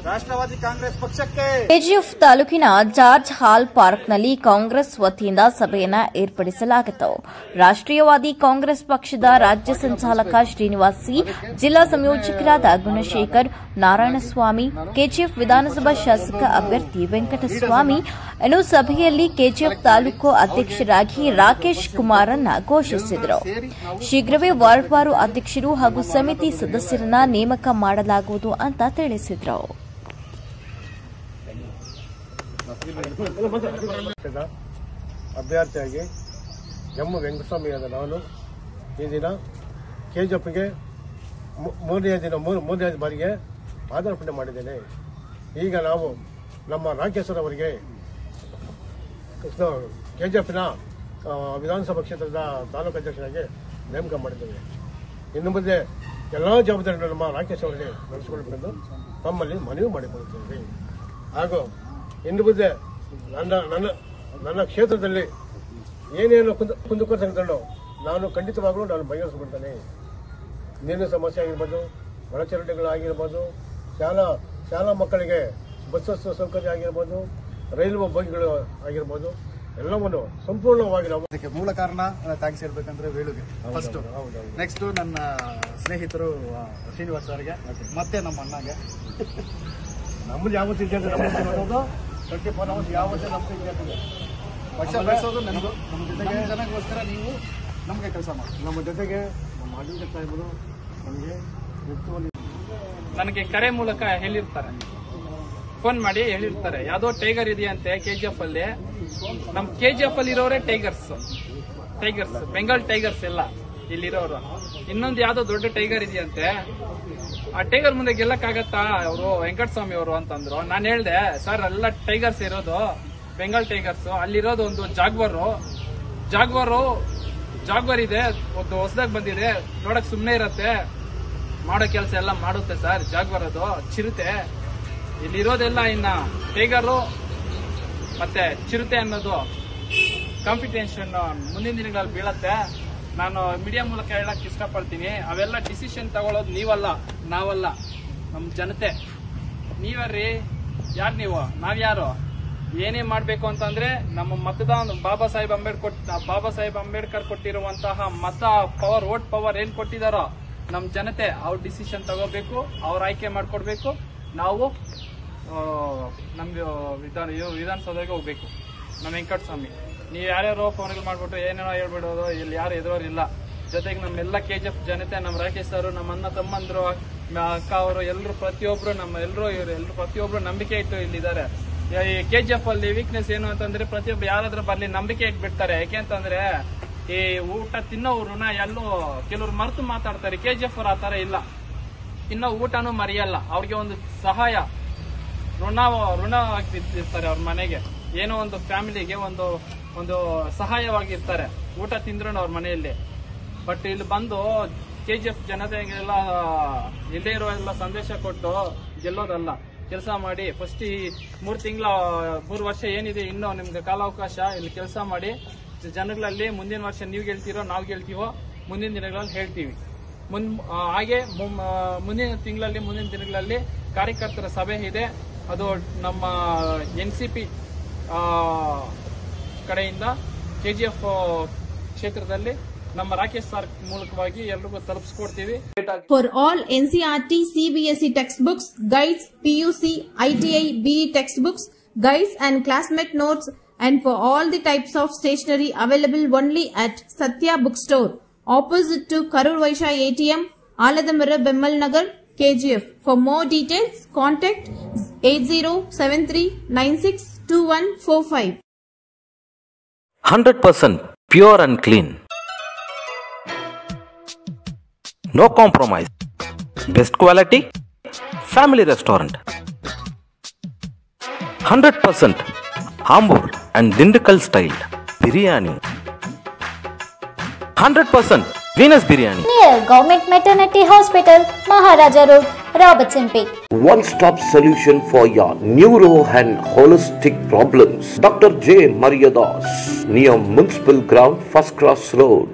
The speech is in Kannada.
ರಾಷ್ಟ್ರವಾದಿ ಕಾಂಗ್ರೆಸ್ ಪಕ್ಷಕ್ಕೆ. ಕೆಜಿಎಫ್ ತಾಲೂಕಿನ ಜಾರ್ಜ್ ಹಾಲ್ ಪಾರ್ಕ್ನಲ್ಲಿ ಕಾಂಗ್ರೆಸ್ ವತಿಯಿಂದ ಸಭೆಯನ್ನು ಏರ್ಪಡಿಸಲಾಗಿತ್ತು. ರಾಷ್ಟ್ರೀಯವಾದಿ ಕಾಂಗ್ರೆಸ್ ಪಕ್ಷದ ರಾಜ್ಯ ಸಂಚಾಲಕ ಶ್ರೀನಿವಾಸ್ ಸಿ, ಜಿಲ್ಲಾ ಸಂಯೋಜಕರಾದ ಗುಣಶೇಖರ್, ನಾರಾಯಣಸ್ವಾಮಿ, ಕೆಜಿಎಫ್ ವಿಧಾನಸಭಾ ಶಾಸಕ ಅಭ್ಯರ್ಥಿ ವೆಂಕಟಸ್ವಾಮಿ ಇನ್ನು ಸಭೆಯಲ್ಲಿ ಕೆಜಿಎಫ್ ತಾಲೂಕು ಅಧ್ಯಕ್ಷರಾಗಿ ರಾಕೇಶ್ ಕುಮಾರನ್ನ ಘೋಷಿಸಿದರು. ಶೀಘ್ರವೇ ವಾರ್ಡ್ವಾರು ಅಧ್ಯಕ್ಷರು ಹಾಗೂ ಸಮಿತಿ ಸದಸ್ಯರನ್ನ ನೇಮಕ ಮಾಡಲಾಗುವುದು ಅಂತ ತಿಳಿಸಿದರು. ಅಭ್ಯರ್ಥಿಯಾಗಿ ಎಂ ವೆಂಕಟಸ್ವಾಮಿಯಾದ ನಾನು ಈ ದಿನ ಕೆಜಿಎಫ್ಗೆ ಮೂರನೇ ಬಾರಿಗೆ ಪಾದಾರ್ಪಣೆ ಮಾಡಿದ್ದೇನೆ. ಈಗ ನಾವು ನಮ್ಮ ರಾಕೇಶ್ ಅವರಿಗೆ ಕೆಜಿಎಫ್ನ ವಿಧಾನಸಭಾ ಕ್ಷೇತ್ರದ ತಾಲೂಕು ಅಧ್ಯಕ್ಷರಾಗಿ ನೇಮಕ ಮಾಡಿದ್ದೇವೆ. ಇನ್ನು ಮುಂದೆ ಎಲ್ಲ ಜವಾಬ್ದಾರಿಗಳು ನಮ್ಮ ರಾಕೇಶ್ ಅವರಿಗೆ ನಡೆಸಿಕೊಳ್ಳಬೇಕೆಂದು ತಮ್ಮಲ್ಲಿ ಮನವಿ ಮಾಡಿಕೊಳ್ಳುತ್ತೇವೆ. ಹಾಗೂ ಇನ್ನು ಮುಂದೆ ನನ್ನ ಕ್ಷೇತ್ರದಲ್ಲಿ ಏನೇನು ಕುಂದುಕೊರತೆಗಳು ನಾನು ಖಂಡಿತವಾಗಲೂ ಬಗೆಹರಿಸಿಬಿಡ್ತೇನೆ. ನೀರಿನ ಸಮಸ್ಯೆ ಆಗಿರ್ಬೋದು, ಒಳಚರಂಡಿಗಳಾಗಿರ್ಬೋದು, ಶಾಲಾ ಮಕ್ಕಳಿಗೆ ಬಸ್ ಸೌಕರ್ಯ ಆಗಿರ್ಬೋದು, ರೈಲ್ವೆ ಬೋಗಿಗಳು ಆಗಿರ್ಬೋದು, ಎಲ್ಲವನ್ನು ಸಂಪೂರ್ಣವಾಗಿ ನಾವು ಅದಕ್ಕೆ ಮೂಲ ಕಾರಣ ಥ್ಯಾಂಕ್ಸ್ ಹೇಳ್ಬೇಕಂದ್ರೆ ವೇಳುಗೆ ಫಸ್ಟ್, ನೆಕ್ಸ್ಟ್ ನನ್ನ ಸ್ನೇಹಿತರು ಶ್ರೀನಿವಾಸ್ ಅವರಿಗೆ, ಮತ್ತೆ ನಮ್ಮ ಅಣ್ಣಗೆ. ನಮ್ಮದು ಯಾವತ್ತು ಇದೆ ನೋಡೋದು 24 hours ಯಾವತ್ತೇ ನಮ್ದು ಇದೆ. ಪಕ್ಷ ಬೆಳೆಸೋದು ನಮ್ಮದು. ನಮ್ಮ ಜೊತೆಗೆ ಜನಗೋಸ್ಕರ ನೀವು ನಮಗೆ ಕೆಲಸ ಮಾಡಿ. ನಮ್ಮ ಜೊತೆಗೆ ನಮ್ಮ ಆಡಳಿತ ಸಾಹೇಬರು ನಮಗೆ ನನಗೆ ಕರೆ ಮೂಲಕ ಹೇಳಿರ್ತಾರೆ, ಫೋನ್ ಮಾಡಿ ಹೇಳಿರ್ತಾರೆ, ಯಾವುದೋ ಟೈಗರ್ ಇದೆಯಂತೆ ಕೆಜಿಎಫ್ ಅಲ್ಲಿ. ನಮ್ ಕೆಜಿಎಫ್ ಅಲ್ಲಿ ಇರೋರೇ ಟೈಗರ್ಸ್, ಬೆಂಗಾಲ್ ಟೈಗರ್ಸ್ ಎಲ್ಲ ಇಲ್ಲಿರೋರು. ಇನ್ನೊಂದು ಯಾವ್ದೋ ದೊಡ್ಡ ಟೈಗರ್ ಇದೆಯಂತೆ, ಆ ಟೈಗರ್ ಮುಂದೆ ಗೆಲ್ಲಕ್ಕಾಗತ್ತಾ ಅವರು ವೆಂಕಟಸ್ವಾಮಿ ಅವರು ಅಂತಂದ್ರು. ನಾನು ಹೇಳ್ದೆ, ಸರ್ ಎಲ್ಲ ಟೈಗರ್ಸ್ ಇರೋದು ಬೆಂಗಾಲ್ ಟೈಗರ್ಸ್, ಅಲ್ಲಿರೋದು ಒಂದು ಜಾಗ್ವರ್ ಇದೆ, ಒಂದು ಹೊಸದಾಗಿ ಬಂದಿದೆ, ನೋಡಕ್ ಸುಮ್ನೆ ಇರತ್ತೆ, ಮಾಡೋ ಕೆಲಸ ಎಲ್ಲ ಮಾಡುತ್ತೆ ಸರ್. ಜಾಗ್ವರ್ ಅದು ಚಿರತೆ, ಇಲ್ಲಿರೋದೆಲ್ಲ ಇನ್ನ ಟೈಗರು ಮತ್ತೆ ಚಿರತೆ ಅನ್ನೋದು ಕಾಂಪಿಟೇಷನ್ ಮುಂದಿನ ದಿನಗಳಲ್ಲಿ ಬೀಳತ್ತೆ. ನಾನು ಮೀಡಿಯಾ ಮೂಲಕ ಹೇಳಕ್ ಇಷ್ಟಪಡ್ತೀನಿ, ಅವೆಲ್ಲ ಡಿಸಿಷನ್ ತಗೊಳ್ಳೋದು ನೀವಲ್ಲ, ನಾವಲ್ಲ, ನಮ್ಮ ಜನತೆ. ನೀವ್ಯಾರ್ರಿ? ಯಾರು ನೀವು? ನಾವ್ಯಾರು? ಏನೇ ಮಾಡ್ಬೇಕು ಅಂತಂದ್ರೆ ನಮ್ಮ ಮತದಾನ ಬಾಬಾ ಸಾಹೇಬ್ ಅಂಬೇಡ್ಕರ್ ಕೊಟ್ಟಿರುವಂತಹ ಮತ ಪವರ್, ವೋಟ್ ಪವರ್ ಏನ್ ಕೊಟ್ಟಿದಾರೋ ನಮ್ಮ ಜನತೆ, ಅವ್ರ ಡಿಸಿಷನ್ ತಗೋಬೇಕು, ಅವ್ರ ಆಯ್ಕೆ ಮಾಡ್ಕೊಡ್ಬೇಕು. ನಾವು ನಮ್ಗೆ ವಿಧಾನಸೌಧಕ್ಕೆ ಹೋಗ್ಬೇಕು. ನಮ್ಮ ವೆಂಕಟಸ್ವಾಮಿ, ನೀವು ಯಾರ್ಯಾರೋ ಫೋನ್ಗಳು ಮಾಡ್ಬಿಟ್ಟು ಏನೇನೋ ಹೇಳ್ಬಿಡೋದು, ಇಲ್ಲಿ ಯಾರು ಎದುರೋರಿಲ್ಲ. ಜೊತೆಗೆ ನಮ್ಮೆಲ್ಲ ಕೆಜಿಎಫ್ ಜನತೆ, ನಮ್ಮ ರಾಕೇಶ್ ಅವರು, ನಮ್ಮ ಅಣ್ಣ ತಮ್ಮಂದ್ರು, ಅಕ್ಕ ಅವರು, ಎಲ್ಲರೂ ಪ್ರತಿಯೊಬ್ರು ನಂಬಿಕೆ ಇಟ್ಟು ಇಲ್ಲಿದ್ದಾರೆ. ಈ ಕೆಜಿಎಫ್ ಅಲ್ಲಿ ವೀಕ್ನೆಸ್ ಏನು ಅಂತಂದ್ರೆ, ಪ್ರತಿಯೊಬ್ಬರು ಯಾರಾದ್ರೂ ಬರ್ಲಿ ನಂಬಿಕೆ ಇಟ್ಬಿಡ್ತಾರೆ. ಯಾಕೆಂತಂದ್ರೆ ಈ ಊಟ ತಿನ್ನೋರ್ನ ಎಲ್ಲೋ ಕೆಲವ್ರು ಮರೆತು ಮಾತಾಡ್ತಾರೆ. ಕೆಜಿಎಫ್ ಅವ್ರು ಆತರ ಇಲ್ಲ, ತಿನ್ನೋ ಊಟನೂ ಮರೆಯಲ್ಲ. ಅವ್ರಿಗೆ ಒಂದು ಸಹಾಯ, ಋಣವಾಗಿರ್ತಾರೆ. ಅವ್ರ ಮನೆಗೆ ಏನೋ ಒಂದು ಫ್ಯಾಮಿಲಿಗೆ ಒಂದು ಸಹಾಯವಾಗಿರ್ತಾರೆ, ಊಟ ತಿಂದ್ರು ಅವ್ರ ಮನೆಯಲ್ಲಿ. ಬಟ್ ಇಲ್ಲಿ ಬಂದು ಕೆಜಿಎಫ್ ಜನತೆಗೆಲ್ಲ ಇಲ್ಲೇ ಇರೋ ಎಲ್ಲ ಸಂದೇಶ ಕೊಟ್ಟು ಗೆಲ್ಲೋದಲ್ಲ, ಕೆಲಸ ಮಾಡಿ. ಫಸ್ಟ್ ಈ 3 ವರ್ಷ ಏನಿದೆ ಇನ್ನೂ ನಿಮ್ಗೆ ಕಾಲಾವಕಾಶ, ಇಲ್ಲಿ ಕೆಲಸ ಮಾಡಿ ಜನಗಳಲ್ಲಿ. ಮುಂದಿನ ವರ್ಷ ನೀವು ಗೆಲ್ತೀರೋ ನಾವು ಗೆಲ್ತೀವೋ ಮುಂದಿನ ದಿನಗಳಲ್ಲಿ ಹೇಳ್ತೀವಿ. ಹಾಗೆ ಮುಂದಿನ ದಿನಗಳಲ್ಲಿ ಕಾರ್ಯಕರ್ತರ ಸಭೆ ಇದೆ. ಅದು ನಮ್ಮ NCP ಕಡೆಯಿಂದ ಕೆಜಿಎಫ್ ಕ್ಷೇತ್ರದಲ್ಲಿ ನಮ್ಮ ರಾಕೇಶ್ ಸರ್ ಮೂಲಕವಾಗಿ ಎಲ್ರಿಗೂ ತಲುಪಿಸ್ಕೊಡ್ತೀವಿ. For all NCERT CBSE textbooks, guides, PUC, ITI, BE textbooks, guides and classmate notes, and for all the types of stationery available only at Satya Bookstore, opposite to Karur Vaishya ATM, Aladamara, Bemmal Nagar, KGF. For more details, contact 8073962145. 100% pure and clean. No compromise. Best quality. Family restaurant. 100% Hambur and Dindukal style biryani. 100% Venus biryani. Near Government Maternity Hospital, Maharaja Road, Robertsonpet. One-stop solution for your neuro and holistic problems. Dr. J. Mariadas, near Municipal Ground, First Cross Road.